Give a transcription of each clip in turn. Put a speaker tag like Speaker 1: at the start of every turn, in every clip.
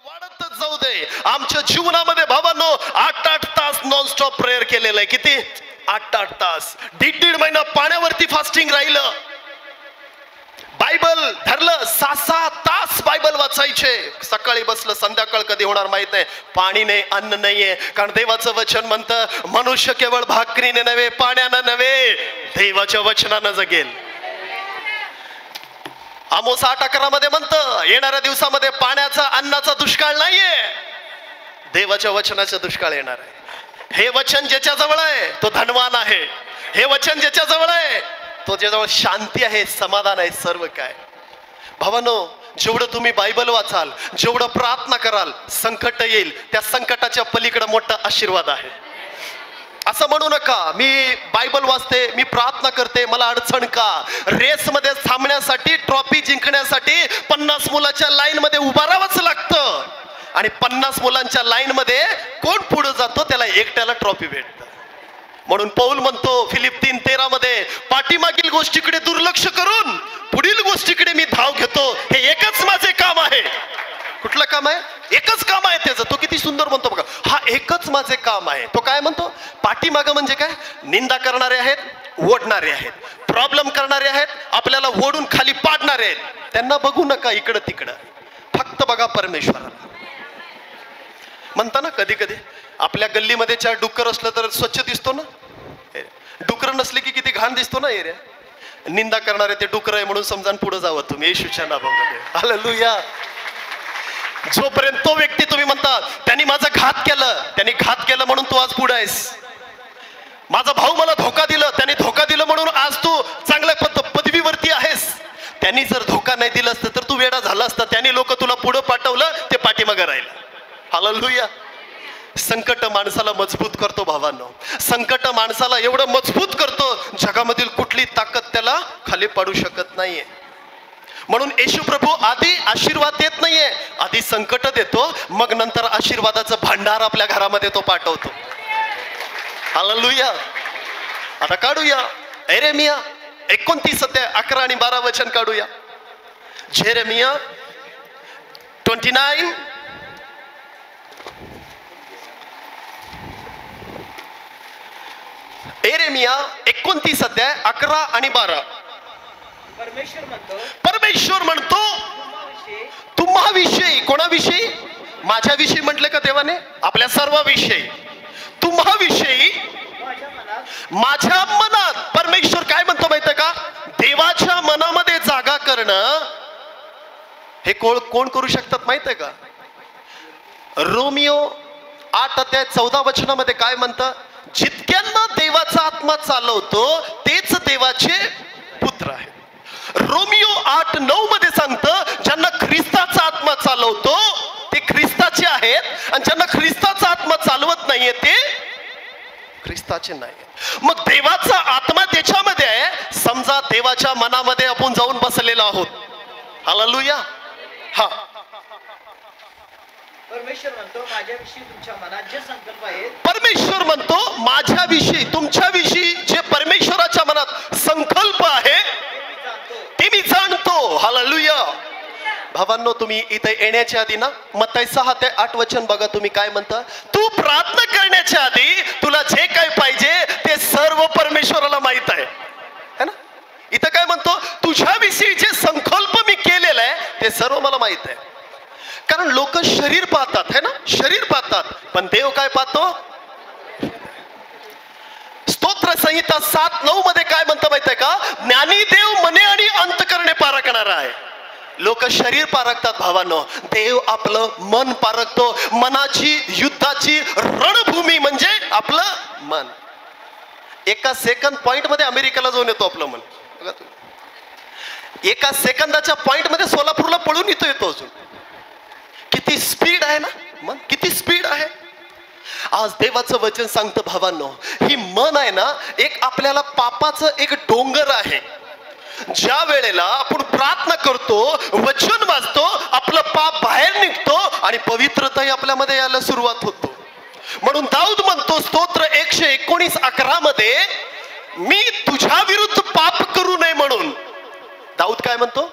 Speaker 1: वाढतच जाऊ दे. आमच्या जीवनामध्ये भावांनो 8-8 तास नॉनस्टॉप प्रेयर केलेलं आहे. किती? 8-8 तास. 1.5 महिना पाण्यावरती फास्टिंग राहिलं. बायबल धरलं 6-6 तास बायबल वाचायचे. सकाळी बसलं, संध्याकाळ कधी होणार माहित नाही. पाणी नाही, अन्न नाहीये. कारण देवाचं वचन म्हणतं मनुष्य केवळ भाकरीने नव्हे, पाण्यानं नव्हे, देवाच्या वचनानं जगेल. आमोस 8:11 मध्ये म्हणतं येणाऱ्या दिवसामध्ये पाण्याचा, अन्नाचा दुष्काळ नाहीये, देवाच्या वचनाचा दुष्काळ येणार आहे. हे वचन ज्याच्या जवळ आहे तो धनवान आहे. हे वचन ज्याच्या जवळ आहे तो ज्याजवळ शांती आहे, समाधान आहे, सर्व काय. भावानो, जेवढं तुम्ही बायबल वाचाल, जेवढं प्रार्थना कराल, संकट येईल, त्या संकटाच्या पलीकडे मोठा आशीर्वाद आहे. असं म्हणू नका मी बायबल वाचते, मी प्रार्थना करते, मला अडचण का. रेसमध्ये थांबण्यासाठी, ट्रॉफी जिंकण्यासाठी 50 मुलाच्या लाईन मध्ये उभा राहावंच लागतं. आणि 50 मुलांच्या लाईन मध्ये कोण पुढे जातो त्याला एकट्याला ट्रॉफी भेटतं. म्हणून पौल म्हणतो फिलिप 3:13 मध्ये, पाठीमागील गोष्टीकडे दुर्लक्ष करून पुढील गोष्टीकडे मी धाव घेतो. हे एकच माझे काम आहे. कुठलं काम आहे? एकच काम आहे त्याचं. तो किती सुंदर म्हणतो बघा, हा एकच माझे काम आहे. तो काय म्हणतो? पाठीमागं म्हणजे काय? निंदा करणारे आहेत, ओढणारे आहेत, प्रॉब्लेम करणारे आहेत, आपल्याला ओढून खाली पाडणारे आहेत. त्यांना बघू नका इकडं तिकडं, फक्त बघा परमेश्वराला. म्हणता ना कधी कधी आपल्या गल्लीमध्ये 4 डुक्कर असलं तर स्वच्छ दिसतो ना. डुकर नसले की किती घाण दिसतो ना एरिया. निंदा करणारे ते डुकर आहे म्हणून समजा पुढे जावं तुम्ही येशूच्या नावामध्ये. हालेलुया. जोपर्यंत तो व्यक्ती तुम्ही म्हणता त्यांनी माझा घात केलं, त्यांनी घात केलं म्हणून तू आज पुढे आहेस. माझा भाऊ मला धोका दिलं, त्यांनी धोका दिलं म्हणून आज तू चांगल्या पदवीवरती आहेस. त्यांनी जर धोका नाही दिला असतं तर तू वेडा झाला असता. त्यांनी लोक तुला पुढे पाठवलं, ते पाठीमागे राहिलं. हालेलुया. संकट माणसाला मजबूत करतो भावांनो. संकट माणसाला एवढं मजबूत करतो, जगामधील कुठली ताकद त्याला खाली पाडू शकत नाहीये. म्हणून येशू प्रभू आधी आशीर्वाद देत नाहीये, आधी संकट देतो, मग नंतर आशीर्वादाचं भांडार आपल्या घरामध्ये तो पाठवतो. हालेलुया. आता काढूया यिर्मयाह 29:11 आणि 12 वचन काढूया. यिर्मयाह 29 यिर्मयाह 29:11 आणि 12. परमेश्वर म्हणतो तुम्हाविषयी. कोणाविषयी? माझ्याविषयी म्हटलं का देवाने? आपल्या सर्वाविषयी. तुम्हाविषयी माझ्या मनात. परमेश्वर काय म्हणतो माहिती का? देवाच्या मनामध्ये जागा करणं हे कोण करू शकतात माहिती का? रोमियो 8:14 वचनामध्ये काय म्हणतं? जितक्यांना देवाचा आत्मा चालवतो तेच देवाचे पुत्र आहेत. रोमियो 8:9 मध्ये सांगतं ज्यांना ख्रिस्ताचा आत्मा चालवतो ते ख्रिस्ताचे आहेत, आणि ज्यांना ख्रिस्ताचा आत्मा चालवत नाहीये ते ख्रिस्ताचे नाही. मग देवाचा आत्मा त्याच्यामध्ये आहे. समजा देवाच्या मनामध्ये आपण जाऊन बसलेलो आहोत. हालेलुया. हा,
Speaker 2: परमेश्वर म्हणतो माझ्याविषयी तुमच्या मनात जे संकल्प आहेत.
Speaker 1: परमेश्वर म्हणतो माझ्याविषयी, तुमच्याविषयी जे परमेश्वराच्या मनात संकल्प आहे ते मी जाणतो. हालेलुया. भावांनो, तुम्ही इथे येण्याच्या आधी ना मत्ती 6-8 वचन बघा. तुम्ही काय म्हणता? तू प्रार्थना करण्याच्या आधी तुला जे काय पाहिजे ते सर्व परमेश्वराला माहित आहे, है ना. इथं काय म्हणतो? तुझ्याविषयी जे संकल्प मी केलेला आहे ते सर्व मला माहित आहे. कारण लोक शरीर पाहतात, है ना, शरीर पाहतात, पण देव काय पाहतो? स्तोत्र संहिता 7:9 मध्ये काय म्हणतं माहितीये का? ज्ञानी देव मने आणि अंतकरणे पारखणारा आहे. लोक शरीर पारखतात भावांनो, देव आपलं मन पारखतो. मनाची युद्धाची रणभूमी म्हणजे आपलं मन. एका सेकंद पॉइंट मध्ये अमेरिकेला जाऊन येतो आपलं मन. बघा तुम्ही, एका सेकंदाच्या पॉइंट मध्ये सोलापूरला पळून येतो अजून. किती स्पीड आहे ना मन, किती स्पीड आहे. आज देवाचं वचन सांगतं भावांनो, ही मन आहे ना, एक आपल्याला पापाचं एक डोंगर आहे. ज्या वेळेला आपण प्रार्थना करतो, वचन वाचतो, आपलं पाप बाहेर निघतो आणि पवित्रताही आपल्यामध्ये यायला सुरुवात होतो. म्हणून दाऊद म्हणतो स्तोत्र 119:11 मध्ये, मी तुझ्या विरुद्ध पाप करू नये म्हणून. दाऊद काय म्हणतो?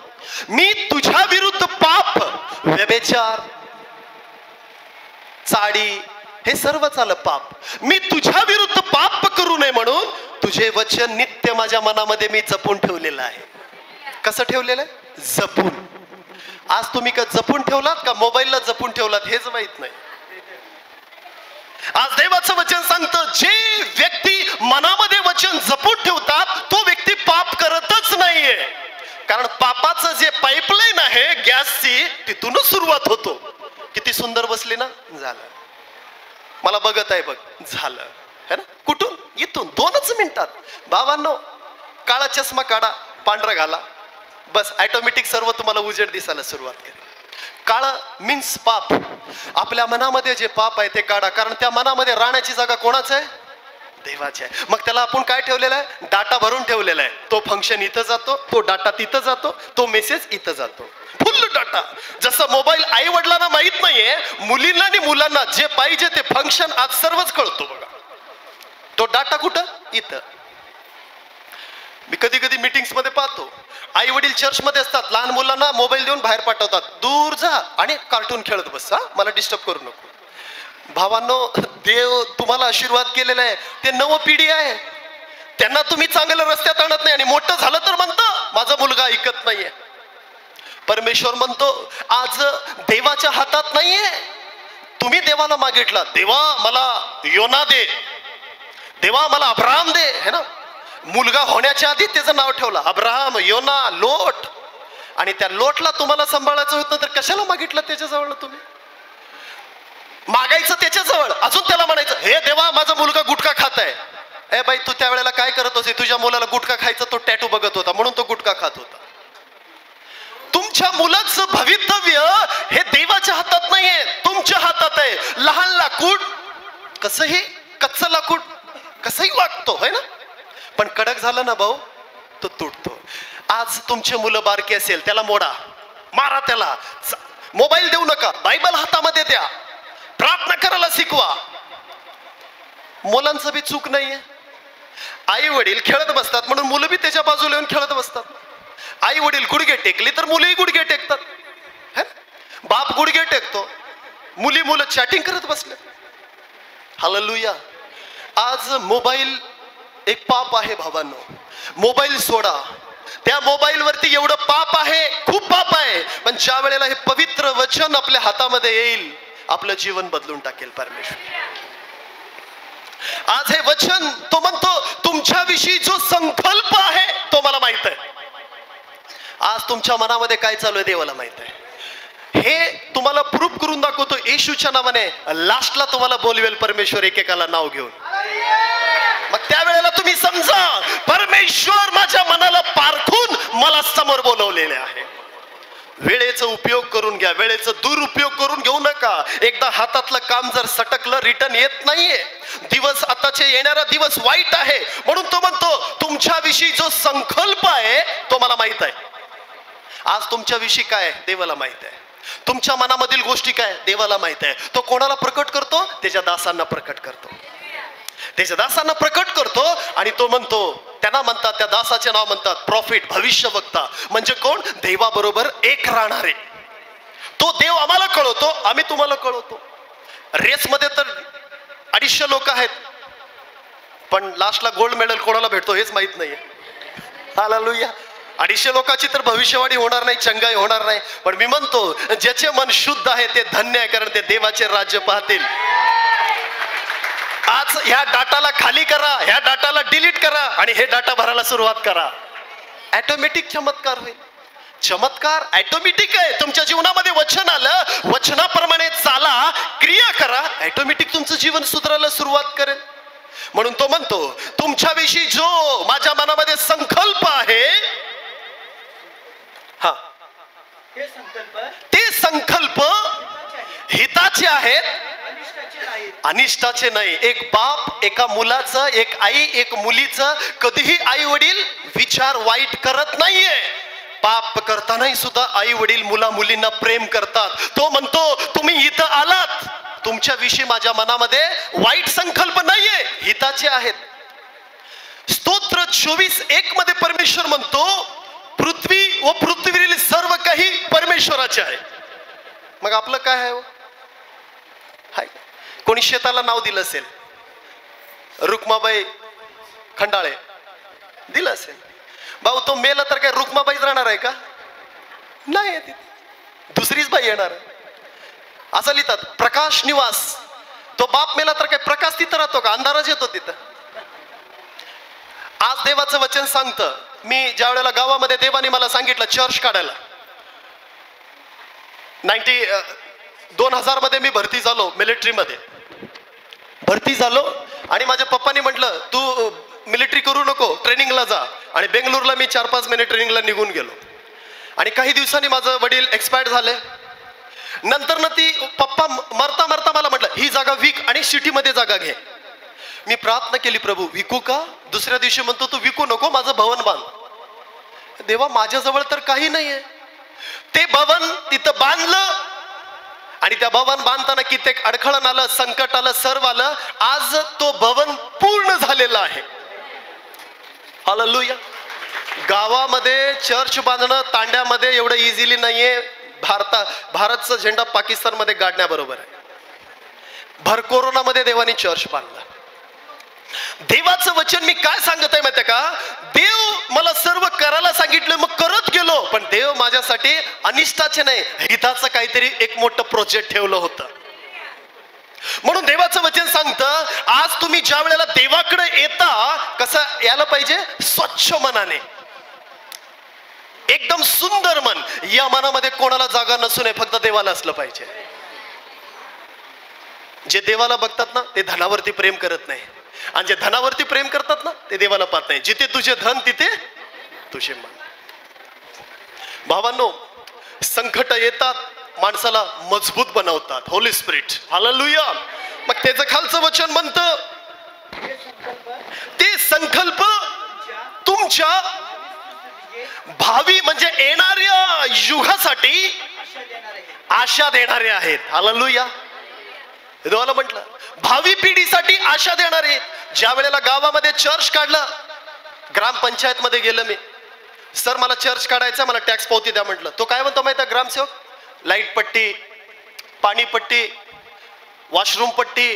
Speaker 1: मी तुझ्या विरुद्ध पाप, व्यभिचार, चाडी, हे सर्व झालं पाप. मी तुझ्या विरुद्ध पाप करू नये म्हणून तुझे वचन नित्य माझ्या मनामध्ये मी जपून ठेवलेलं आहे. कसं ठेवलेलं आहे? जपून. आज तुम्ही का जपून ठेवलात का मोबाईलला जपून ठेवलात हेच माहित नाही. आज देवाचं वचन सांगतं, जे व्यक्ती मनामध्ये वचन जपून ठेवतात तो व्यक्ती पाप करतच नाहीये. कारण पापाचं जे पाईपलाईन आहे गॅसची, तिथूनच सुरुवात होतो. किती सुंदर बसली ना. झालं, मला बघत आहे बघ, झालं है ना. कुठून? इथून 2च मिनिटात. बाबांनो, काळा चष्मा काढा, पांढरा घाला, बस ऑटोमॅटिक सर्व तुम्हाला उजेड दिसायला सुरुवात करेल. काळं मीन्स पाप. आपल्या मनामध्ये जे पाप आहे ते काढा. कारण त्या मनामध्ये राहण्याची जागा कोणाचं आहे? देवाची आहे. मग त्याला आपण काय ठेवलेलं आहे? डाटा भरून ठेवलेला आहे. तो फंक्शन इथं जातो, तो डाटा तिथं जातो, तो मेसेज इथं जातो, फुल डाटा. जसं मोबाईल आई वडिलांना माहित नाहीये, मुलींना आणि मुलांना जे पाहिजे ते फंक्शन आज सर्वच कळतो बघा. तो डाटा कुठं? इथं. मी कधी कधी मीटिंग्स मध्ये पाहतो, आई वडील चर्च मध्ये असतात, लहान मुलांना मोबाईल देऊन बाहेर पाठवतात, दूर जा आणि कार्टून खेळत बस, हा मला डिस्टर्ब करू नको. भावांनो, देव तुम्हाला आशीर्वाद केलेला आहे. ते नव पिढी आहे, त्यांना तुम्ही चांगल्या रस्त्यात आणत नाही. आणि मोठं झालं तर म्हणतं माझा मुलगा ऐकत नाहीये. परमेश्वर म्हणतो आज देवाच्या हातात नाहीये. तुम्ही देवाला मागितला, देवा मला योना दे, देवा मला अब्राहम दे, है ना. मुलगा होण्याच्या आधी त्याचं नाव ठेवलं अब्राहम, योना, लोट. आणि त्या लोटला तुम्हाला सांभाळायचं होतं तर कशाला मागितलं त्याच्याजवळ? तुम्ही मागायचं त्याच्याजवळ, अजून त्याला म्हणायचं हे देवा माझा मुलगा गुटखा खात आहे. ए बाई, तू त्यावेळेला काय करत होते? तुझ्या मुलाला गुटखा खायचा तो टॅटू बघत होता म्हणून तो गुटखा खात होता. तुमच्या मुलाचं भवितव्य हे देवाच्या हातात नाहीये, तुमच्या हातात आहे. लहान लाकूड कसंही, कच्चं लाकूड कसंही वागतो है ना, पण कडक झालं ना भाऊ तो तुटतो. आज तुमचे मुलं बारके असेल, त्याला मोडा, मारा त्याला, मोबाईल देऊ नका, बायबल हातामध्ये द्या, प्रार्थना करायला शिकवा. मुलांचं बी चूक नाहीये. आई वडील खेळत बसतात म्हणून मुलं बी त्याच्या बाजूला येऊन खेळत बसतात. आई वडील गुडघे टेकली तर मुलंही गुडघे टेकतात. बाप गुडघे टेकतो, मुलं चॅटिंग करत बसले. हालेलुया. आज मोबाईल एक पाप आहे भावांनो. मोबाईल सोडा. त्या मोबाईल वरती एवढं पाप आहे, खूप पाप आहे. पण ज्या वेळेला हे पवित्र वचन आपल्या हातामध्ये येईल, आपलं जीवन बदलून टाकेल परमेश्वर. आज हे वचन तो म्हणतो तुमच्याविषयी जो संकल्प आहे तो मला माहित आहे. आज तुमच्या मनामध्ये काय चालू आहे देवाला माहित आहे. हे तुम्हाला प्रूफ करून दाखवतो येशूच्या नावाने. लास्टला तुम्हाला बोलवेल परमेश्वर एकेकाला नाव घेऊन. मग त्यावेळेला तुम्ही समजा परमेश्वर माझ्या मनाला पारखून मला समोर बोलवलेले आहे. वेळेचा उपयोग करून घ्या, वेळेचा दुरुपयोग करून घेऊ नका. एकदा हातातलं काम जर सटकलं रिटर्न येत नाहीये. दिवस आताचे येणारा दिवस वाईट आहे म्हणून तो म्हणतो तुमच्याविषयी जो संकल्प आहे तो मला माहित आहे. आज तुमच्याविषयी काय देवाला माहित आहे. तुमच्या मनामधील गोष्टी काय देवाला माहित आहे. तो कोणाला प्रकट करतो? त्याच्या दासांना प्रकट करतो. त्याच्या दासांना प्रकट करतो आणि तो म्हणतो, त्यांना म्हणतात, त्या दासाचे नाव म्हणतात प्रॉफिट, भविष्यवक्ता. म्हणजे कोण? देवाबरोबर एक राहणारे. तो देव आम्हाला कळवतो, आम्ही तुम्हाला कळवतो. रेसमध्ये तर 250 लोक आहेत, पण लास्टला गोल्ड मेडल कोणाला भेटतो हेच माहित नाहीये. हालेलुया. 250 लोकांची तर भविष्यवाणी होणार नाही, चंगाई होणार नाही. पण मी म्हणतो ज्याचे मन शुद्ध आहे ते धन्य आहे, कारण ते देवाचे राज्य पाहतील. आज ह्या डाटाला खाली करा, ह्या डाटाला डिलीट करा आणि हे डाटा भरायला सुरुवात करा. ऑटोमॅटिक चमत्कार होईल. चमत्कार ऑटोमॅटिक आहे. तुमच्या जीवनामध्ये वचन आलं, वचनाप्रमाणे चाला, क्रिया करा, ऑटोमॅटिक तुमचं जीवन सुधारायला सुरुवात करेल. म्हणून तो म्हणतो तुमच्याविषयी जो माझ्या मनामध्ये संकल्प आहे, हा ते संकल्प हिताचे आहेत, अनिष्टाचे नाही. एक बाप एका मुलाचं, एक आई एक मुलीचं कधीही आई वडील विचार वाईट करत नाहीये. पाप करतानाही सुद्धा आई वडील मुला मुलींना प्रेम करतात. तो म्हणतो तुम्ही इथं आलात, तुमच्याविषयी माझ्या मनामध्ये वाईट संकल्प नाहीये, हिताचे आहेत. स्तोत्र 24:1 मध्ये परमेश्वर म्हणतो पृथ्वी व पृथ्वीवरील सर्व काही परमेश्वराचे आहे. मग आपलं काय आहे? हाय. कोणी शेताला नाव दिलं असेल, रुक्माबाई खंडाळे दिलं असेल. भाऊ तो मेला तर काय रुक्माबाईच राहणार आहे का? नाही आहे, दुसरीच बाई येणार आहे. असं लिहितात. प्रकाश निवास, तो बाप मेला तर काय प्रकाश तिथं राहतो का? अंधारच येतो तिथं. आज देवाचं वचन सांगतं, मी ज्या वेळेला गावामध्ये देवाने मला सांगितलं चर्च काढायला, 2000 मध्ये मी भरती झालो, मिलिटरीमध्ये भरती झालो. आणि माझ्या पप्पानी म्हटलं तू मिलिटरी करू नको, ट्रेनिंगला जा. आणि बेंगलोरला मी 4-5 महिने ट्रेनिंगला निघून गेलो. आणि काही दिवसांनी माझं वडील एक्सपायर झाले. नंतर ना ती पप्पा मरता मरता मला म्हटलं ही जागा विक आणि सिटीमध्ये जागा घे. मी प्रार्थना केली, प्रभू विकू का? दुसऱ्या दिवशी म्हणतो तू विकू नको, माझं भवन बांध. देवा माझ्याजवळ तर काही नाहीये. ते भवन तिथं बांधलं आणि त्या भवन बांधताना कित्येक अडखळण आलं, संकट आलं, सर्व आलं. आज तो भवन पूर्ण झालेला आहे. हालेलुया. गावामध्ये चर्च बांधणं तांड्यामध्ये एवढं इझिली नाहीये. भारतचा झेंडा पाकिस्तानमध्ये गाडण्याबरोबर आहे. भर कोरोनामध्ये देवाने चर्च बांधला. देवाचं वचन मी काय सांगत आहे माहिती का? देव मला सर्व करायला सांगितलं, मग करत गेलो. पण देव माझ्यासाठी अनिष्टाचे नाही, हिताचं काहीतरी एक मोठं प्रोजेक्ट ठेवलं होतं. म्हणून देवाचं वचन सांगतं, आज तुम्ही ज्या वेळेला देवाकडे येता, कसं यायला पाहिजे? स्वच्छ मनाने, एकदम सुंदर मन. या मनामध्ये कोणाला जागा नसू नये, फक्त देवाला असलं पाहिजे. जे देवाला बघतात ना ते धनावरती प्रेम करत नाही, आणि जे धनावरती प्रेम करतात ना ते देवाला पाहत नाही. जिथे तुझे धन तिथे तुझे मन. भावांनो, संकट येतात, माणसाला मजबूत बनवतात. Holy spirit. हालेलुया. मग त्याचं खालचं वचन म्हणतं, ते संकल्प तुमच्या भावी म्हणजे येणाऱ्या युगासाठी आशा देणारे आहेत. हालेलुया. देवाला म्हटलं भावी पिढीसाठी आशा देणारे. ज्या वेळेला गावामध्ये चर्च काढलं, ग्रामपंचायत मध्ये गेलं मी, सर मला चर्च काढायचं, मला टॅक्स पावती द्या म्हटलं. तो काय म्हणतो माहिती आहे ग्रामसेवक? लाईट पट्टी, पाणी पट्टी, वॉशरूम पट्टी,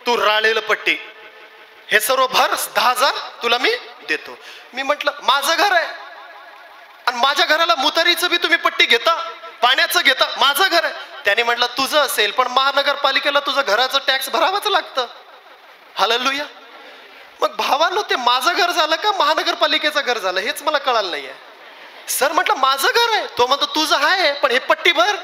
Speaker 1: तू राळेलं पट्टी, हे सर्व भर, 10,000 तुला मी देतो. मी म्हटलं माझं घर आहे आणि माझ्या घराला मुतारीचं बी तुम्ही पट्टी घेता, पाण्याचं घेता, माझं घर आहे. त्याने म्हटलं तुझं असेल पण महानगरपालिकेला तुझं घराचं टॅक्स भरावंच लागतं. हालेलुया. मग भावांनो, ते माझं घर झालं का महानगरपालिकेचं घर झालं हेच मला कळालं नाहीये. सर म्हटलं माझं घर आहे. तो म्हणतो तुझं आहे पण हे पट्टी भर.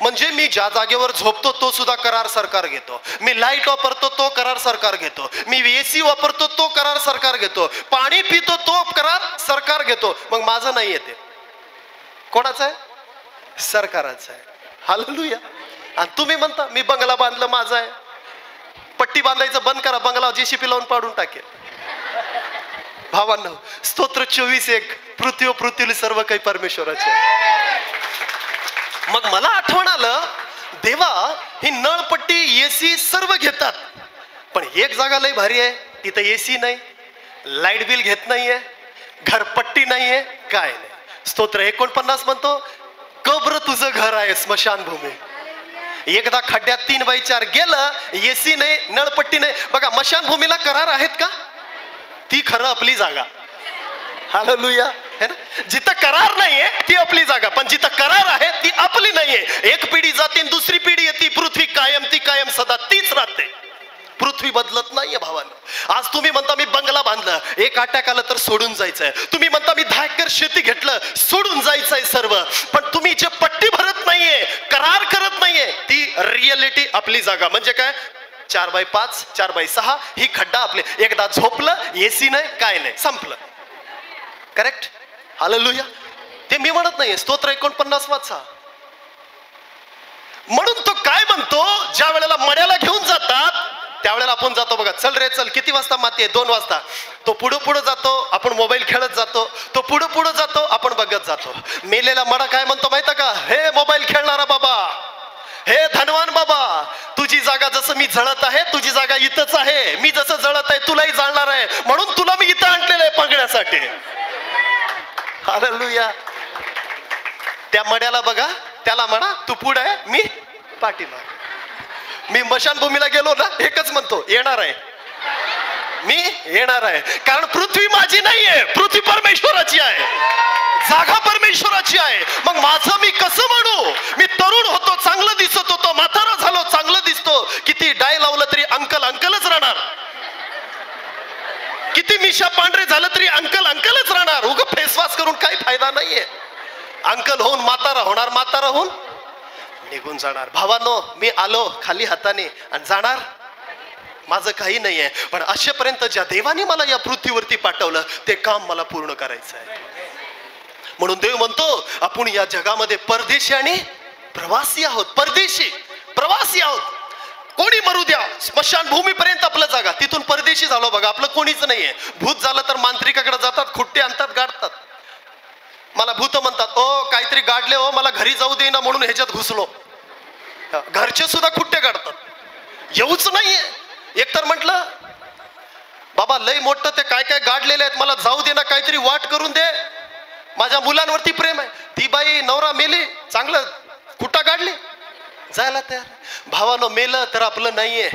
Speaker 1: म्हणजे मी ज्या जागेवर झोपतो तो सुद्धा करार सरकार घेतो, मी लाईट वापरतो तो करार सरकार घेतो, मी एसी वापरतो तो करार सरकार घेतो, पाणी पितो तो करार सरकार घेतो. मग माझं नाही येते, कोणाचं आहे? सरकाराचं आहे. हालेलुया. आणि तुम्ही म्हणता मी बंगला बांधलं माझं आहे. पट्टी बांधायचं बंद करा, बंगला JCP लावून पाडून टाकेल. भावांनो, स्तोत्र 24:1, पृथ्वी सर्व काही परमेश्वराचे. मग मला आठवण आलं, देवा ही नळपट्टी एसी सर्व घेतात, पण एक जागा लय भारी आहे, तिथं एसी नाही, लाईट बिल घेत नाहीये, घरपट्टी नाहीये, काय नाही. स्तोत्र 49 म्हणतो, कब्र तुझं घर आहे स्मशानभूमी. एकदा खड्ड्यात 3/4 गेलं, एसी नाही, नळपट्टी नाही. बघा स्मशानभूमीला करार आहेत का? ती खरं आपली जागा. हालेलुया. है ना? जिथं करार नाहीये ती आपली जागा, पण जिथं करार आहे ती आपली नाहीये. एक पिढी जाते दुसरी पिढी येते, पृथ्वी कायम ती कायम सदा तीच राहते. पृथ्वी बदलत नाहीये भावांनो. आज तुम्ही म्हणता मी बंगला बांधलं, एक अटॅक आलं तर सोडून जायचंय. तुम्ही म्हणता मी 10 एकर शेती घेतलं, सोडून जायचंय सर्व. पण तुम्ही जे पट्टी भरत नाहीये, करार करत नाहीये, ती रिअलिटी आपली जागा. म्हणजे काय? 4x5, 4x6 ही खड्डा आपले. एकदा झोपलं, एसी नाही, काय नाही, संपलं. करेक्ट. हालेलुया. ते मी म्हणत नाहीये, स्तोत्र 49 वाचा. म्हणून तो काय म्हणतो, ज्या वेळेला मड्याला घेऊन जातात त्यावेळेला आपण जातो. बघा, चल रे चल, किती वाजता माती आहे? 2 वाजता. तो पुढे जातो, आपण मोबाईल खेळत जातो. तो पुढे जातो, आपण बघत जातो. मेलेला मडा काय म्हणतो माहिती का? हे मोबाईल खेळणारा बाबा, हे धनवान बाबा, तुझी जागा जसं मी जळत आहे, तुझी जागा इथंच आहे. मी जसं जळत आहे तुलाही जाळणार आहे, म्हणून तुला मी इथं आणलेलं आहे पकडण्यासाठी. हालेलुया. त्या मड्याला बघा, त्याला म्हणा तू पुढे आहे, मी पाठीमागे. मी मशानभूमीला गेलो ना एकच म्हणतो, येणार आहे, मी येणार आहे. कारण पृथ्वी माझी नाहीये, पृथ्वी परमेश्वराची आहे, जागा परमेश्वराची आहे. मग माझं मी कसं म्हणू? मी तरुण होतो, चांगलं दिसत होतो, म्हातारा झालो, चांगलं दिसतो, किती डाय लावलं तरी अंकल अंकलच राहणार, किती मिशा पांढरे झालं तरी अंकल अंकलच राहणार. उगा फेसवाश करून काही फायदा नाहीये. अंकल होऊन म्हातारा होणार, म्हातारा होऊन निघून जाणार. भावांनो, मी आलो खाली हाताने आणि जाणार, माझं काही नाहीये. पण अशेपर्यंत ज्या देवाने मला या पृथ्वीवरती पाठवलं ते काम मला पूर्ण करायचं आहे. म्हणून देव म्हणतो आपण या जगामध्ये परदेशी आणि प्रवासी आहोत. परदेशी प्रवासी आहोत. कोणी मरू द्या, स्मशान भूमीपर्यंत आपलं जागा, तिथून परदेशी झालो बघा, आपलं कोणीच नाहीये. भूत झालं तर मांत्रिकाकडे जातात, खुट्टे आणतात, गाडतात. मला भूत म्हणतात, ओ काहीतरी गाडले हो, मला घरी जाऊ दे ना म्हणून ह्याच्यात घुसलो. घरचे सुद्धा खुट्टे काढतात. येऊच नाहीये. एकतर म्हटलं बाबा लय मोठं ते काय काय गाडलेले आहेत, मला जाऊ दे ना, काहीतरी वाट करून दे, माझ्या मुलांवरती प्रेम आहे. ती बाई नवरा मेली, चांगलं खुट्टा गाडली, जायला तयार. भावानं मेलं तर आपलं नाहीये.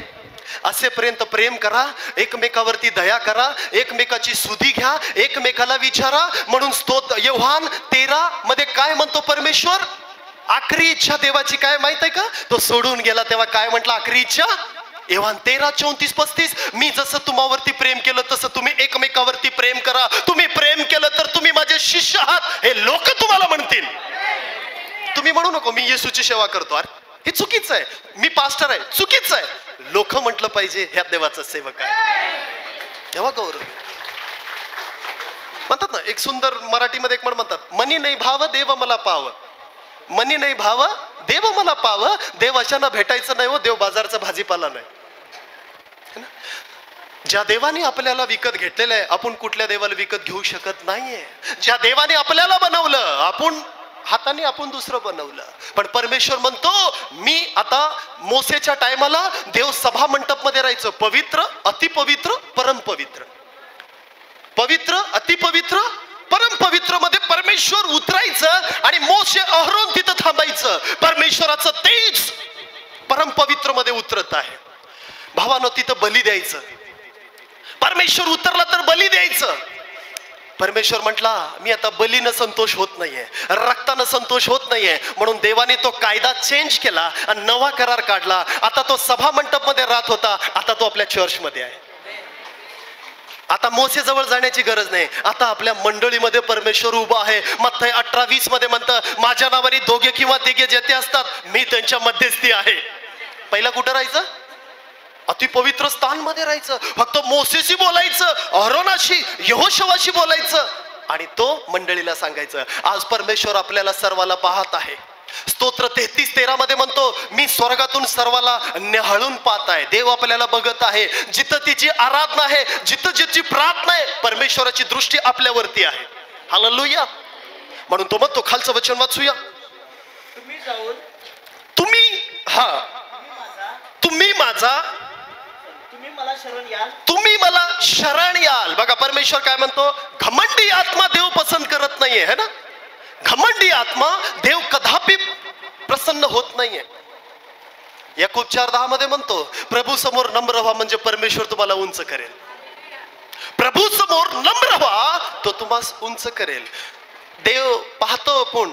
Speaker 1: असेपर्यंत प्रेम करा, एकमेकावरती दया करा, एकमेकाची सुधी घ्या, एकमेकाला विचारा. म्हणून योहान 13 मध्ये काय म्हणतो परमेश्वर? आखरी इच्छा देवाची काय माहित आहे का? तो सोडून गेला तेव्हा काय म्हटलं आखरी इच्छा? योहान 13, 34, 35. मी जसं तुम्हावरती प्रेम केलं तसं तुम्ही एकमेकावरती प्रेम करा. तुम्ही प्रेम केलं तर तुम्ही माझे शिष्य आहात हे लोक तुम्हाला म्हणतील. तुम्ही म्हणू नको मी येशूची सेवा करतो, अरे हे चुकीचं आहे, मी पास्टर आहे, चुकीचं आहे. लोक म्हटलं पाहिजे ह्या देवाचा सेवक आहे. तेव्हा गौरव म्हणतात ना. एक सुंदर मराठीमध्ये एक म्हण म्हणतात, मनी नाही भाव देव मला पाव, मनी नाही भाव देव मला पाव. देव अशांना भेटायचं नाही हो, देव बाजारचा भाजीपाला नाही. ज्या देवाने आपल्याला विकत घेतलेलं आहे आपण कुठल्या देवाला विकत घेऊ शकत नाहीये. ज्या देवाने आपल्याला बनवलं आपण हाताने आपण दुसरं बनवलं. पण परमेश्वर म्हणतो मी आता मोसेच्या टायमाला देव सभा मंडप मध्ये राहायचं, पवित्र अतिपवित्र परमपवित्र, पवित्र अतिपवित्र परमपवित्र मध्ये परमेश्वर उतरायचं आणि मोसे अहरोन तिथं थांबायचं. परमेश्वराचं तेज परमपवित्र मध्ये उतरत आहे. भावानं तिथं बली द्यायचं. परमेश्वर उतरला तर बली द्यायचं. परमेश्वर म्हटला मी आता बलीनं संतोष होत नाहीये, रक्तानं संतोष होत नाहीये. म्हणून देवाने तो कायदा चेंज केला आणि नवा करार काढला. आता तो सभा मंडप मध्ये राहत होता, आता तो आपल्या चर्च मध्ये आहे. आता मोसे जवळ जाण्याची गरज नाही. आता आपल्या मंडळीमध्ये परमेश्वर उभा आहे. मत्थई 18:20 मध्ये म्हणतं माझ्या नावाने दोघे किंवा तिघे जेथे असतात मी त्यांच्या मध्यस्थी आहे. पहिला कुठं राहायचं? अतिपवित्र स्थान मध्ये राहायचं. फक्त मोसेशी बोलायचं, अहरोनाशी यहोशवाशी बोलायचं आणि तो मंडळीला सांगायचं. आज परमेश्वर आपल्याला सर्वाला पाहत आहे. स्तोत्र 33:13 मध्ये म्हणतो मी स्वर्गातून सर्वाला निहाळून पाहत आहे. देव आपल्याला बघत आहे. जिथं तिची आराधना आहे, जिथं जिची प्रार्थना आहे, परमेश्वराची दृष्टी आपल्यावरती आहे. हालेलुया. म्हणून तो म्हणतो खालचं वचन वाचूया.
Speaker 2: तुम्ही जाऊन
Speaker 1: तुम्ही माझा
Speaker 2: तुम्ही मला शरण याल,
Speaker 1: तुम्ही मला शरण याल. बघा परमेश्वर काय म्हणतो, घमंडी आत्मा देव पसंत करत नाहीये, है ना. घमंडी आत्मा देव कदापि प्रसन्न होत नाहीये. याकूब 4:10 मध्ये म्हणतो प्रभू समोर नम्र व्हा म्हणजे परमेश्वर तुम्हाला उंच करेल. प्रभू समोर नम्र व्हा तो तुम्हाला उंच करेल. देव पाहतो आपण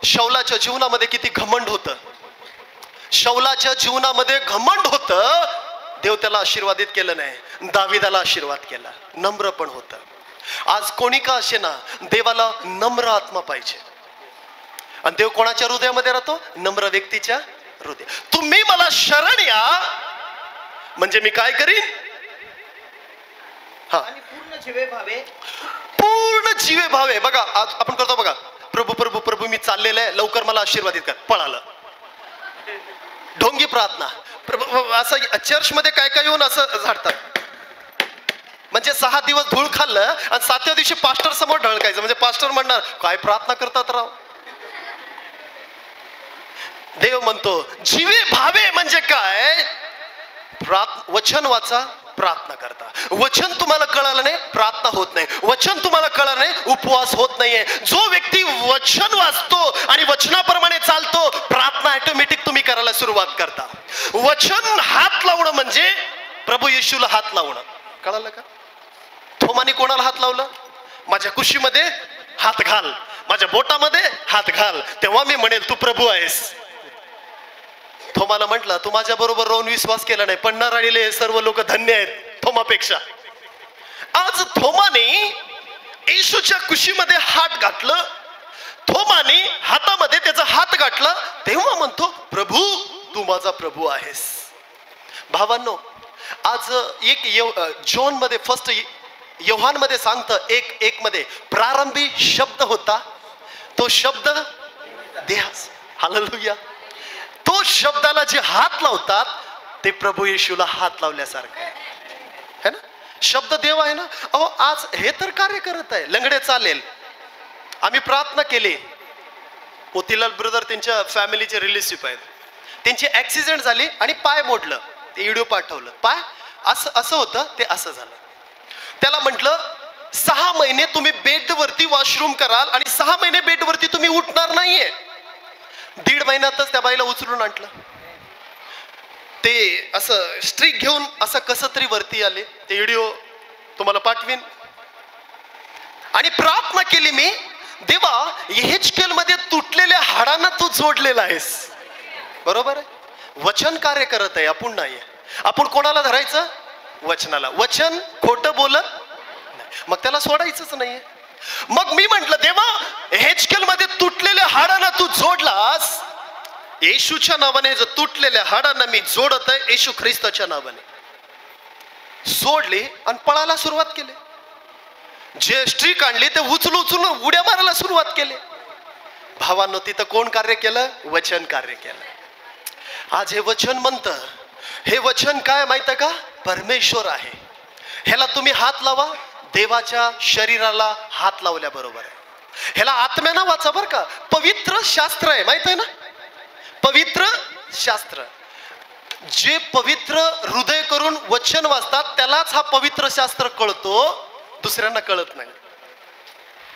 Speaker 1: शौलाच्या जीवनामध्ये किती घमंड होतं. शौलाच्या जीवनामध्ये घमंड होतं. देव त्याला आशीर्वादित केलं नाही, दाविदाला आशीर्वाद केला. नम्र पण होतं. आज कोणी का असे ना देवाला नम्र आत्मा पाहिजे. आणि देव कोणाच्या हृदयामध्ये राहतो? नम्र व्यक्तीच्या हृदय. तुम्ही मला शरण या म्हणजे मी काय करीन?
Speaker 2: आणि पूर्ण जीवे भावे,
Speaker 1: पूर्ण जीवे भावे. बघा आज आपण करतो बघा, प्रभू प्रभू प्रभू मी चाललेलं आहे, लवकर मला आशीर्वादित कर. पळालं. ढोंगी प्रार्थना. असं चर्च मध्ये काय काय येऊन असं झाडतात. म्हणजे 6 दिवस धूळ खाल्लं आणि 7व्या दिवशी पास्टर समोर ढळकायचं. म्हणजे पास्टर म्हणणार काय प्रार्थना करतात राव. देव म्हणतो जीवे भावे म्हणजे काय? वचन वाचा, प्रार्थना करता. वचन तुम्हाला कळालं नाही, प्रार्थना होत नाही. वचन तुम्हाला कळालं नाही, उपवास होत नाहीये. जो व्यक्ती वचन वाचतो आणि वचनाप्रमाणे चालतो, प्रार्थना ऑटोमॅटिक तुम्ही करायला सुरुवात करता. वचन हात लावणं म्हणजे प्रभू येशूला हात लावणं. कळालं का? थोमाने कोणाला हात लावलं? माझ्या कुशीमध्ये हात घाल, माझ्या बोटामध्ये हात घाल, तेव्हा मी म्हणेल तू प्रभू आहेस. थोमाला म्हटलं तू माझ्या बरोबर राहून विश्वास केला नाही, पण नराळीले सर्व लोक धन्य आहेत थोमापेक्षा. आज थोमाने येशूच्या कुशीमध्ये हात घातलं, थोमाने हातामध्ये त्याचा हात घातला, तेव्हा म्हणतो प्रभू तू माझा प्रभू आहेस. भावांनो, आज एक जॉन मध्ये फर्स्ट योहान मध्ये सांगतं 1:1 मध्ये प्रारंभी शब्द होता, तो शब्द देहास. हालेलुया. तो शब्दाला जे हात लावतात ते प्रभू येशूला हात लावल्यासारखं आहे ना. शब्द देव आहे ना. अहो आज हे तर कार्य करत आहे. लंगडे चालेल. आम्ही प्रार्थना केली. मोतीलाल ब्रदर त्यांच्या फॅमिलीचे रिलेटिव्ह आहेत, त्यांची ऍक्सिडेंट झाली आणि पाय मोडलं. ते व्हिडिओ पाठवलं. पाय असं होतं, ते असं झालं. त्याला म्हटलं 6 महिने तुम्ही बेडवरती वॉशरूम कराल आणि 6 महिने बेडवरती तुम्ही उठणार नाहीये. 1.5 महिन्यातच त्या बाईला उचलून आणलं. ते असं स्ट्रिक घेऊन असं कसं तरी वरती आले. ते व्हिडिओ तुम्हाला पाठवीन. आणि प्रार्थना केली मी, देवा येहेजकेल मध्ये तुटलेल्या हाडांना तू जोडलेला आहेस. बरोबर आहे. वचन कार्य करत आहे, आपण नाही. आपण कोणाला धरायचं? वचनाला. वचन खोटं बोलत नाही, मग त्याला सोडायचंच नाहीये. मग मी म्हंटल देवा येहेजकेल मध्ये तुटलेल्या हाडांना तू जोडलास, येशूच्या नावाने जर तुटलेल्या हाडांना मी जोडत आहे, येशू ख्रिस्ताच्या नावाने सोडले आणि पळायला सुरुवात केली. जे स्ट्रिक आणली ते उचलून उड्या मारायला सुरुवात केली. भावांनो, तिथं कोण कार्य केलं? वचन कार्य केलं. आज हे वचन म्हणतं, हे वचन काय माहित आहे का? परमेश्वर आहे. ह्याला तुम्ही हात लावा. देवाच्या शरीराला हात लावल्या बरोबर आहे. ह्याला आत्म्यानं वाचा बर का. पवित्र शास्त्र आहे, माहित आहे ना? पवित्र शास्त्र. जे पवित्र हृदय करून वचन वाचतात त्यालाच हा पवित्र शास्त्र कळतो, दुसऱ्यांना कळत नाही.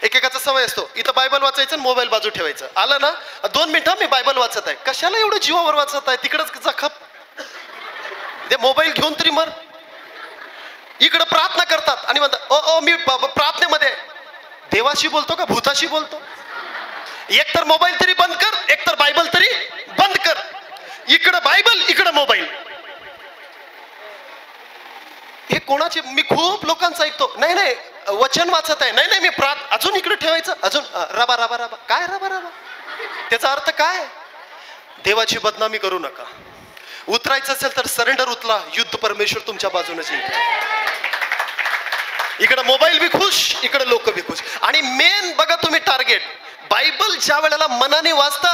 Speaker 1: एकेकाचा सवय असतो, इथं बायबल वाचायचं, मोबाईल बाजू ठेवायचं. आलं ना 2 मिनिटं मी बायबल वाचत आहे. कशाला एवढं जीवावर वाचत आहे? तिकडच जखप, ते मोबाईल घेऊन तरी मर. इकडं प्रार्थना करतात आणि म्हणतात ओ मी प्रार्थनेमध्ये देवाशी बोलतो का भूताशी बोलतो? एकतर मोबाईल तरी बंद कर, एकतर बायबल तरी बंद कर. इकडं बायबल, इकडं मोबाईल. हे कोणाचे? मी खूप लोकांचं ऐकतो, नाही वचन वाचत आहे, नाही मी अजून इकडे ठेवायचं, अजून रबा रबा रबा. काय रबा रबा? त्याचा अर्थ काय? देवाची बदनामी करू नका. उतरायचं असेल तर सरेंडर उतरा. युद्ध परमेश्वर तुमच्या बाजूने जिंकतो. इकडे मोबाईल बी खुश, इकडे लोक बी खुश. आणि मेन बघा तुम्ही टार्गेट, बायबल ज्या वेळेला मनाने वाचता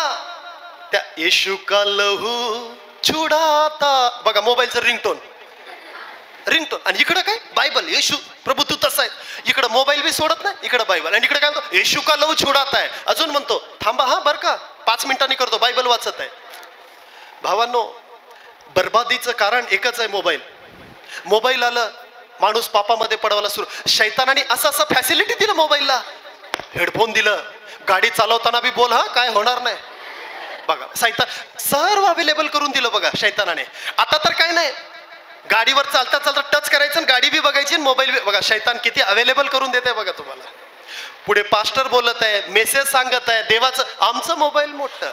Speaker 1: त्या येशू का लहू छुडाता, बघा मोबाईलचं रिंगटोन. आणि इकडे काय? बायबल. येशू प्रभू तू तसा आहे. इकडे मोबाईल बी सोडत नाही, इकडे बायबल. आणि इकडे काय म्हणतो? येशू का लहू छुडाता आहे. अजून म्हणतो थांबा हा बर का, 5 मिनिटांनी करतो, बायबल वाचत आहे. भावांनो, बर्बादीचं कारण एकच आहे, मोबाईल. मोबाईल आलं, माणूस पापामध्ये पडवायला सुरू. शैतानाने असं फॅसिलिटी दिलं मोबाईलला. हेडफोन दिलं, गाडी चालवताना बी बोल, हा काय होणार नाही. बघा शैतान सर्व अवेलेबल करून दिलं बघा शैतानाने. आता तर काय नाही, गाडीवर चालता चालता टच करायचं, गाडी बी बघायची, मोबाईल बी बघा. शैतान किती अवेलेबल करून देत आहे बघा तुम्हाला. पुढे पास्टर बोलत आहे, मेसेज सांगत आहे देवाचं. आमचं मोबाईल मोठं.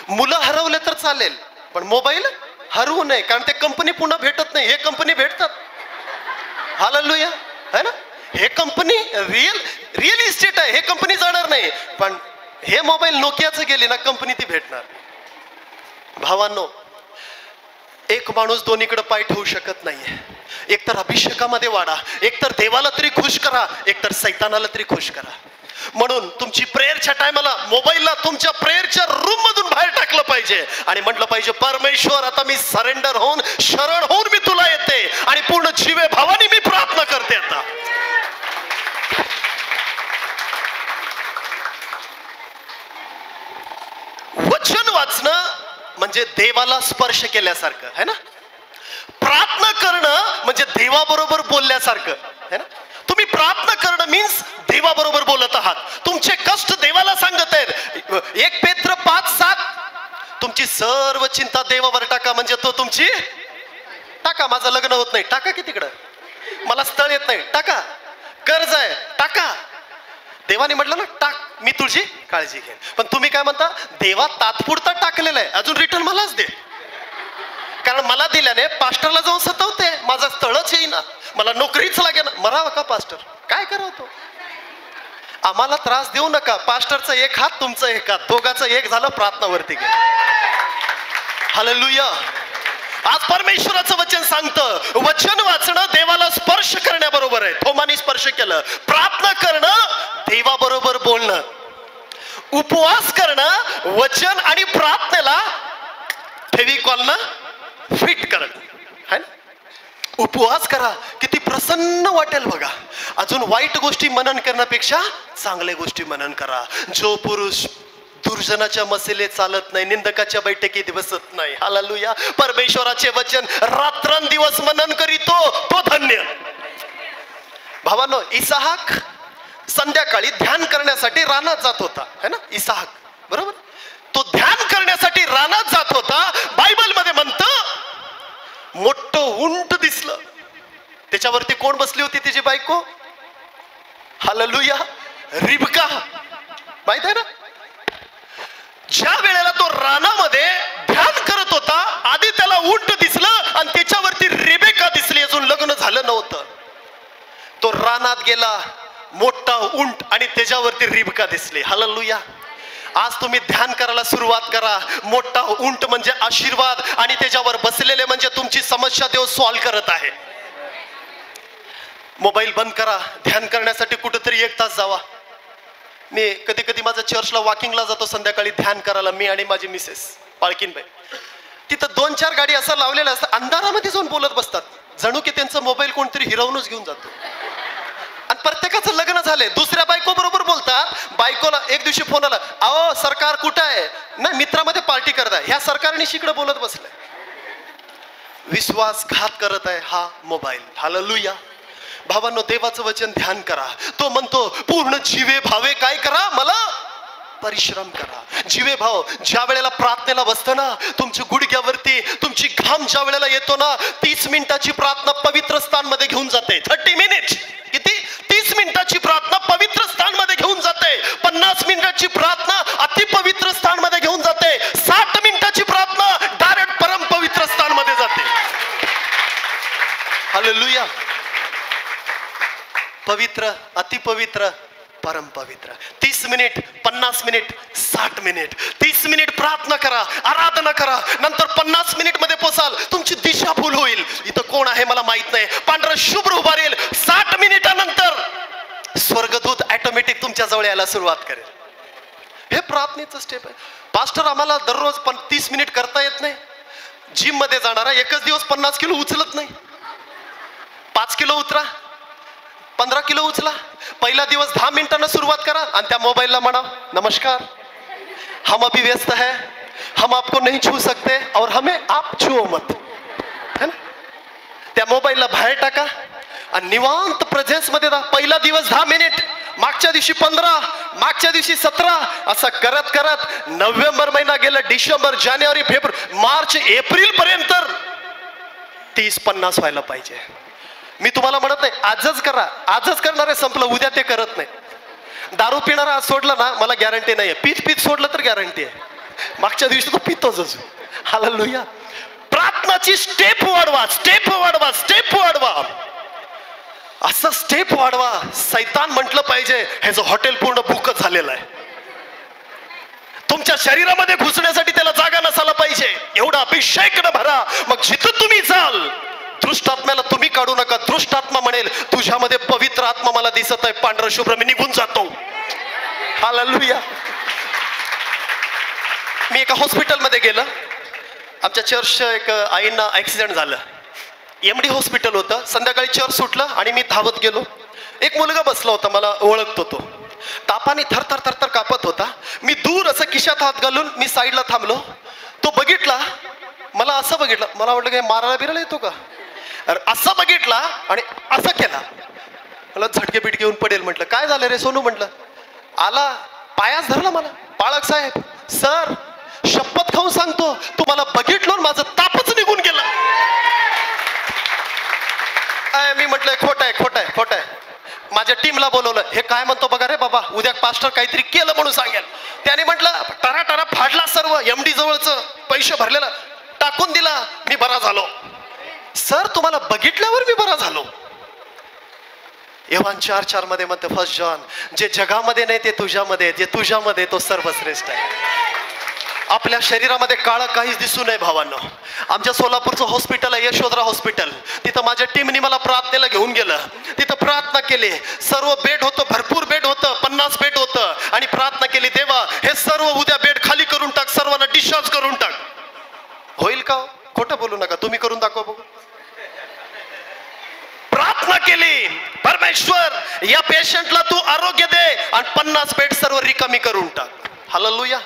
Speaker 1: मुलं हरवले तर चालेल, पण मोबाईल हरवू नये, कारण ते कंपनी पुन्हा भेटत नाही. हे कंपनी भेटतात. हालेलुया, है ना? हे कंपनी रिअल इस्टेट आहे, हे कंपनी जाणार नाही. पण हे मोबाईल नोकियाचं गेली ना कंपनी, ती भेटणार. भावांनो, एक माणूस दोन्हीकडे पाय ठेवू शकत नाहीये. एकतर अभिषेकामध्ये वाढा, एकतर देवाला तरी खुश करा, एकतर सैतानाला तरी खुश करा. म्हणून तुमची प्रेयरच्या टायमाला मोबाईलला तुमच्या प्रेयरच्या रूम मधून बाहेर टाकलं पाहिजे आणि म्हटलं पाहिजे परमेश्वर आता मी सरेंडर होऊन, शरण होऊन मी तुला येते आणि पूर्ण जीवे भावाने मी प्रार्थना करते. आता वचन वाचणं म्हणजे देवाला स्पर्श केल्यासारखं है ना. प्रार्थना करणं म्हणजे देवाबरोबर बोलल्यासारखं है ना. तुम्ही प्रार्थना करणं मीन्स देवाबरोबर बोलत आहात. तुमचे कष्ट देवाला सांगत आहेत. 1 पेत्र 5:7 तुमची सर्व चिंता देवावर टाका, म्हणजे तो तुमची टाका. माझं लग्न होत नाही, टाका की तिकडं. मला स्थळ येत नाही, टाका. कर्ज आहे, टाका. देवाने म्हटलं ना टाक, मी तुझी काळजी घेईन. पण तुम्ही काय म्हणता, देवा तात्पुरता टाकलेला आहे, अजून रिटर्न मलाच दे. कारण मला दिल्याने पास्टरला जाऊन सतवते, माझा स्थळच येईना, मला नोकरीच लागेना. मरावा का पास्टर, काय करावतो. आम्हाला त्रास देऊ नका. पास्टरचा एक हात, तुमचा एक हात, दोघाचं एक झालं, प्रार्थनावरती गेलं. हालेलुया. आज परमेश्वराचं वचन सांगतं, वचन वाचणं देवाला स्पर्श करण्याबरोबर आहे. थोमानी स्पर्श केलं. प्रार्थना करणं देवाबरोबर बोलणं, उपवास करणं वचन आणि प्रार्थनेला फेविकॉलनं फिट करणं है ना. उपवास करा, किती प्रसन्न वाटेल बघा. अजून वाईट गोष्टी मनन करण्यापेक्षा चांगल्या गोष्टी मनन करा. जो पुरुष दुर्जनाच्या मसेले चालत नाही, निंदकाच्या बैठकीत बसत नाही. हालेलुया. परमेश्वराचे वचन रात्रंदिवस मनन करीतो, तो धन्य. भावांनो, इसाहाक संध्याकाळी ध्यान करण्यासाठी रानात जात होता है ना. इसाहाक बरोबर, तो ध्यान करण्यासाठी रानात जात होता. बायबल मध्ये म्हणतं मोठं उंट दिसलं. त्याच्यावरती कोण बसली होती, त्याची बायको. हालेलुया. रिबका, माहित आहे ना. ज्या वेळेला तो रानामध्ये ध्यान करत होता, आधी त्याला उंट दिसलं आणि त्याच्यावरती रिबेका दिसली. अजून लग्न झालं नव्हतं. तो रानात गेला, मोठा उंट आणि त्याच्यावरती रिबका दिसली. हालेलुया. आज तुम्ही ध्यान करायला सुरुवात करा. मोठा उंट म्हणजे आशीर्वाद आणि त्याच्यावर बसलेले म्हणजे तुमची समस्या देव सॉल्व्ह करत आहे. मोबाईल बंद करा, ध्यान करण्यासाठी कुठेतरी 1 तास जावा. मी कधी कधी माझ्या चर्चला वॉकिंगला जातो संध्याकाळी ध्यान करायला, मी आणि माझी मिसेस पाळकीनबाई. तिथं 2-4 गाडी असं लावलेल्या असतात, अंधारामध्ये जाऊन बोलत बसतात, जणू की त्यांचा मोबाईल कोणतरी हिरावूनच घेऊन जातो. आणि प्रत्येकाचं लग्न झालंय, दुसऱ्या बायको बरोबर बोलतात. बायकोला एक दिवशी फोन आला, अहो सरकार कुठं आहे, नाही मित्रामध्ये पार्टी करताय. ह्या सरकारने शिकडे बोलत बसलाय. विश्वासघात करत आहे हा मोबाईल. हालेलुया. भावांनो, देवाचं वचन ध्यान करा. तो म्हणतो पूर्ण जीवे भावे काय करा, मला परिश्रम करा. जीवे भाव ज्या वेळेला प्रार्थनेला बसतं ना, तुमच्या गुडघ्यावरती तुमची घाम ज्या वेळेला येतो ना, 30 मिनिटाची प्रार्थना पवित्र स्थान मध्ये घेऊन जाते. 30 मिनिट किती, 30 मिनिटाची प्रार्थना पवित्र स्थान मध्ये घेऊन जाते. 50 मिनिटाची प्रार्थना अतिपवित्र स्थान मध्ये घेऊन जाते. 60 मिनिटाची प्रार्थना डायरेक्ट परम पवित्र स्थान मध्ये जाते. हालेलुया. पवित्र, अतिपवित्र, परम पवित्र. 30 मिनिट, 50 मिनिट, 60 मिनिट. 30 मिनिट प्रार्थना करा, आराधना करा. नंतर 50 मिनिट मध्ये पोचाल, तुमची दिशाभूल होईल. इथं कोण आहे मला माहित नाही, पांढरं शुभ्र उभारेल. 60 मिनिटानंतर स्वर्गदूत ऑटोमॅटिक तुमच्या जवळ यायला सुरुवात करेल. हे प्रार्थनेचं स्टेप आहे. पास्टर आम्हाला दररोज 30 मिनिट करता येत नाही. जिम मध्ये जाणारा एकच दिवस 50 किलो उचलत नाही. 5 किलो उतरा, 15 किलो उचला. पहिला दिवस 10 मिनिटांना सुरुवात करा आणि त्या मोबाईलला म्हणा, नमस्कार, हम अभी व्यस्त है, हम आपको नहीं छू सकते और हमें आप छुओ मत, है ना. त्या मोबाईलला बाहेर टाका आणि निवांत प्रेझेन्स मध्ये राहा. पहिला दिवस 10 मिनिट, मागच्या दिवशी 15, मागच्या दिवशी 17, असं करत करत नोव्हेंबर महिना गेला, डिसेंबर, जानेवारी, फेब्रुवारी, मार्च, एप्रिल पर्यंत 30-50 व्हायला पाहिजे. मी तुम्हाला म्हणत नाही आजच करा, आजच करणार आहे, संपलं, उद्या ते करत नाही. दारू पिणारा आज सोडला ना, मला गॅरंटी नाही आहे. पीत सोडलं तर गॅरंटी आहे, मागच्या दिवशी तो पितोच अजून. हालेलुया. प्रार्थनाची स्टेप वाढवा, स्टेप वाढवा, स्टेप वाढवा. असं स्टेप वाढवा. सैतान म्हटलं पाहिजे ह्याचं हॉटेल पूर्ण बुक झालेलं आहे. तुमच्या शरीरामध्ये घुसण्यासाठी त्याला जागा नसायला पाहिजे. एवढा अभिषेक न भरा. मग जिथं तुम्ही जाल, दृष्टात्म्याला तुम्ही काढू नका. दृष्टात्मा म्हणेल तुझ्यामध्ये पवित्र आत्मा मला दिसत आहे, पांढरा शुभ्र, मी निघून जातो. हालेलुया. मी एका हॉस्पिटलमध्ये गेलं. आमच्या चर्चच्या एक आईंना ऍक्सिडेंट झालं. MD हॉस्पिटल होतं. संध्याकाळी चर्च सुटलं आणि मी धावत गेलो. एक मुलगा बसला होता, मला ओळखतो तो. तापाने थरथर थरथर कापत होता. मी दूर असं खिशात हात घालून मी साईडला थांबलो. तो बघितला, मला असं बघितलं, मला वाटलं काय मारायला बिरायला येतो का. असा बघितला आणि असं केला. मला झटके पिटके येऊन पडेल. म्हटलं काय झालं रे सोनू? म्हटलं आला पायाच धरला मला. बाळक साहेब सर शपथ खाऊन सांगतो, तुम्हाला बघितलो माझं तापच निघून गेला. मी म्हटलं खोट आहे खोट आहे खोट आहे. माझ्या टीमला बोलवलं. हे काय म्हणतो बघा रे बाबा, उद्या पास्टर काहीतरी केलं म्हणून सांगेल. त्याने म्हटलं टरा टरा फाडला सर्व एमडी जवळचं पैसे भरलेलं टाकून दिला. मी बरा झालो. सर तुम्हाला बघितल्यावर मी बरा झालो. योहान 4:4 मध्ये म्हणते, फर्स्ट जॉन, जे जगामध्ये नाही ते तुझ्यामध्ये, जे तुझ्यामध्ये तो सर्वश्रेष्ठ आहे. आपल्या शरीरामध्ये काळं काहीच दिसू नये भावांनो. आमच्या सोलापूरचं हॉस्पिटल आहे यशोधरा हॉस्पिटल. तिथं माझ्या टीमने मला प्रार्थनेला घेऊन गेलं. तिथं प्रार्थना केली. सर्व बेड होतं, भरपूर बेड होतं, 50 बेड होतं. आणि प्रार्थना केली, देवा हे सर्व उद्या बेड खाली करून टाक, सर्वांना डिस्चार्ज करून टाक. होईल का? खोटं बोलू नका, तुम्ही करून दाखवा बघू. प्रार्थना केली, परमेश्वर या पेशंटला तू आरोग्य दे आणि 50 बेड सर्व रिकामी करून टाक. हालेलुया.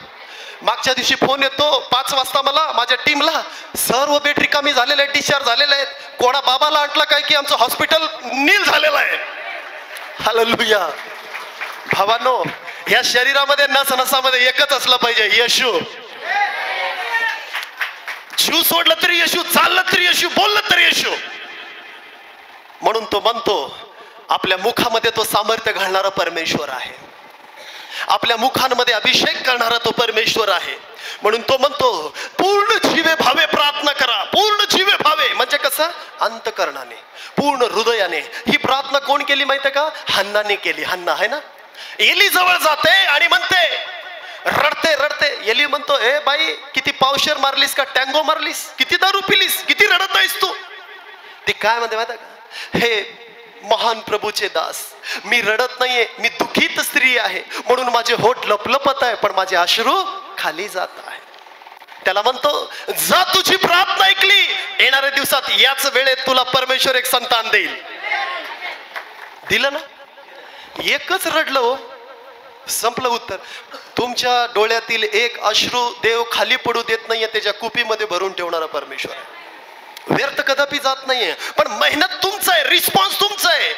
Speaker 1: मागच्या दिवशी फोन येतो 5 वाजता मला माझ्या टीमला, सर्व बेड रिकामी झालेले आहेत, डिस्चार्ज झालेले आहेत. कोणा बाबाला म्हटलं काय की आमचं हॉस्पिटल नील झालेलं आहे. हालेलुया. भावांनो या शरीरामध्ये नस नसामध्ये एकच असलं पाहिजे, येशू. जीव सोडलं तरी येशू, चाललं तरी येशू, बोललं तरी येशू. म्हणून तो म्हणतो आपल्या मुखामध्ये तो सामर्थ्य घालणारा परमेश्वर आहे. आपल्या मुखांमध्ये अभिषेक करणारा तो परमेश्वर आहे. म्हणून तो म्हणतो पूर्ण जीवे भावे प्रार्थना करा. पूर्ण जीवे भावे म्हणजे कसं? अंतकरणाने, पूर्ण हृदयाने. ही प्रार्थना कोण केली माहिती का? हन्नाने केली. हन्ना आहे ना, एली जवळ जाते आणि म्हणते, रडते रडते. एली म्हणतो, ए बाई किती पावशेर मारलीस का, टँगो मारलीस, किती दारू पिलीस, किती रडत आहेस तू? ती काय म्हणते माहिती का? हे महान प्रभूचे दास, मी रडत नाहीये, मी दुखीत स्त्री आहे म्हणून माझे होठ लपलपत आहे, पण माझे अश्रू खाली जात आहे. त्याला म्हणतो जा, तुझी प्रार्थना ऐकली, येणाऱ्या दिवसात याच वेळेत तुला परमेश्वर एक संतान देईल. दिलं ना? एकच रडलं हो, संपलं उत्तर. तुमच्या डोळ्यातील एक अश्रू देव खाली पडू देत नाहीये, त्याच्या कुपीमध्ये भरून ठेवणारा परमेश्वर आहे. व्यर्थ कदापि जात नाहीये. पण मेहनत तुमचं आहे, रिस्पॉन्स तुमचा आहे.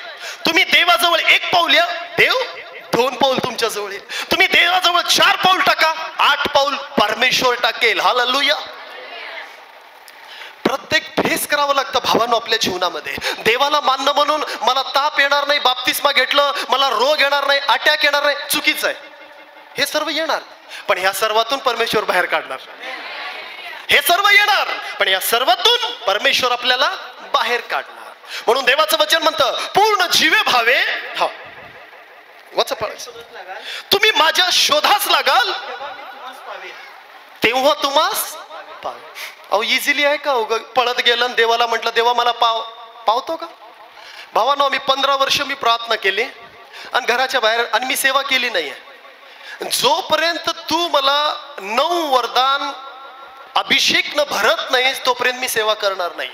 Speaker 1: तुम्ही देवाजवळ 1 पाऊल या, देव 2 पाऊल तुमच्या जवळ येईल. तुम्ही देवाजवळ 4 पाऊल टाका, 8 पाऊल परमेश्वर टाकेल. हालेलुया. प्रत्येक फेस करावं लागतं भावांनो आपल्या जीवनामध्ये. देवाला मानणं म्हणून मला ताप येणार नाही, बाप्तिस्मा घेतलं मला रोग येणार नाही, अटॅक येणार नाही, चुकीचं आहे. हे सर्व येणार, पण ह्या सर्वातून परमेश्वर बाहेर काढणार. हे सर्व येणार, पण या सर्वातून परमेश्वर आपल्याला बाहेर काढणार. म्हणून देवाचं वचन म्हणतं पूर्ण जीवे भावे. हा वाचा पळायचं. तुम्ही माझ्या शोधास लागाल तेव्हा तुम्हास पावेल. अहो इझिली आहे का? पळत गेलं आणि देवाला म्हटलं देवा मला पावतो का? भावानो मी 15 वर्ष मी प्रार्थना केली आणि घराच्या बाहेर, आणि मी सेवा केली नाहीये. जोपर्यंत तू मला 9 वरदान अभिषेक न भरत नाही तोपर्यंत मी सेवा करणार नाही.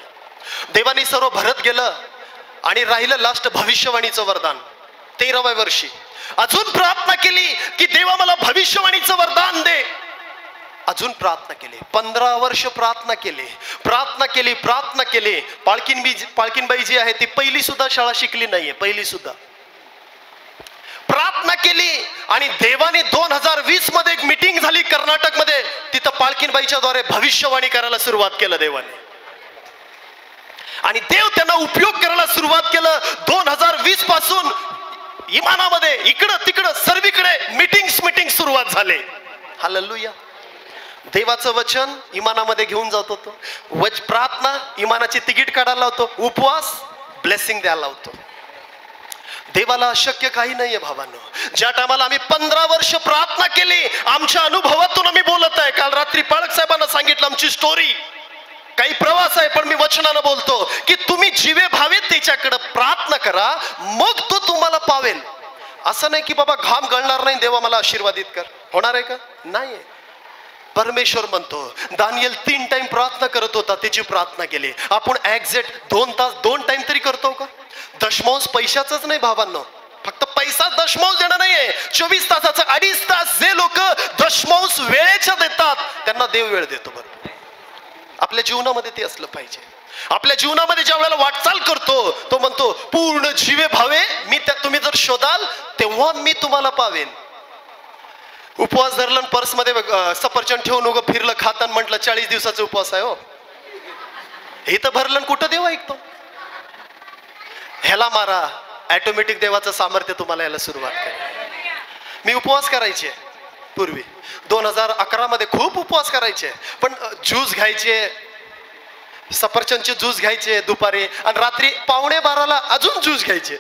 Speaker 1: देवाने सर्व भरत गेलं आणि राहिलं लास्ट भविष्यवाणीचं वरदान. 13व्या वर्षी अजून प्रार्थना केली की देवा मला भविष्यवाणीचं वरदान दे. अजून प्रार्थना केली, 15 वर्ष प्रार्थना केली, प्रार्थना केली, प्रार्थना केली. पाळकीनबाई जी आहे ती पहिली सुद्धा शाळा शिकली नाहीये, पहिली सुद्धा. प्रार्थना केली आणि देवाने 2020 मध्ये एक मीटिंग झाली कर्नाटकमध्ये. तिथं पाळकीनबाईच्या द्वारे भविष्यवाणी करायला सुरुवात केलं देवाने, आणि देव त्यांना उपयोग करायला सुरुवात केलं. 2020 पासून इमानामध्ये इकडं तिकडं सर्वीकडे मीटिंग सुरुवात झाले. हालेलुया. देवाचं वचन इमानामध्ये घेऊन जात होतो, प्रार्थना इमानाची तिकीट काढायला लावतो, उपवास ब्लेसिंग द्यायला लावतो. देवाला अशक्य काही नाहीये भावांनो. ज्या टायमाला आम्ही 15 वर्ष प्रार्थना केली, आमच्या अनुभवातून आम्ही बोलत आहे. काल रात्री पाळक साहेबांना सांगितलं आमची स्टोरी. काही प्रवास आहे पण मी वचनानं बोलतो की तुम्ही जीवे भावे त्याच्याकडे प्रार्थना करा, मग तो तुम्हाला पावेल. असं नाही की बाबा घाम गळणार नाही देवा मला आशीर्वादित कर, होणार आहे का? नाही. परमेश्वर म्हणतो दानियल 3 टाइम प्रार्थना करत होता, त्याची प्रार्थना केली. आपण एक्झॅक्ट 2 तास 2 टाइम तरी करतो का? दशमांश पैशाच नाही भावांनो, फक्त पैसा दशमांश देणं नाहीये. 24 तासाचं 2.5 तास जे लोक दशमांश वेळेच्या देतात त्यांना देव वेळ देतो. बरोबर आपल्या जीवनामध्ये ते असलं पाहिजे. आपल्या जीवनामध्ये ज्या वेळेला वाटचाल करतो तो म्हणतो पूर्ण जीवे भावे मी तुम्ही जर शोधाल तेव्हा मी तुम्हाला पावेन. उपवास धरलं पर्स मध्ये सफरचंद ठेवून उगं फिरलं खात म्हटलं 40 दिवसाचा उपवास आहे. हो हे तर भरलं कुठं देव ऐकतो. ह्याला मारा, ऑटोमॅटिक देवाचं सामर्थ्य तुम्हाला याला सुरुवात करेल. मी उपवास करायचे पूर्वी 2011 मध्ये खूप उपवास करायचे, पण ज्यूस घ्यायचे, सफरचंदचे ज्यूस घ्यायचे दुपारी आणि रात्री 11:15 अजून ज्यूस घ्यायचे.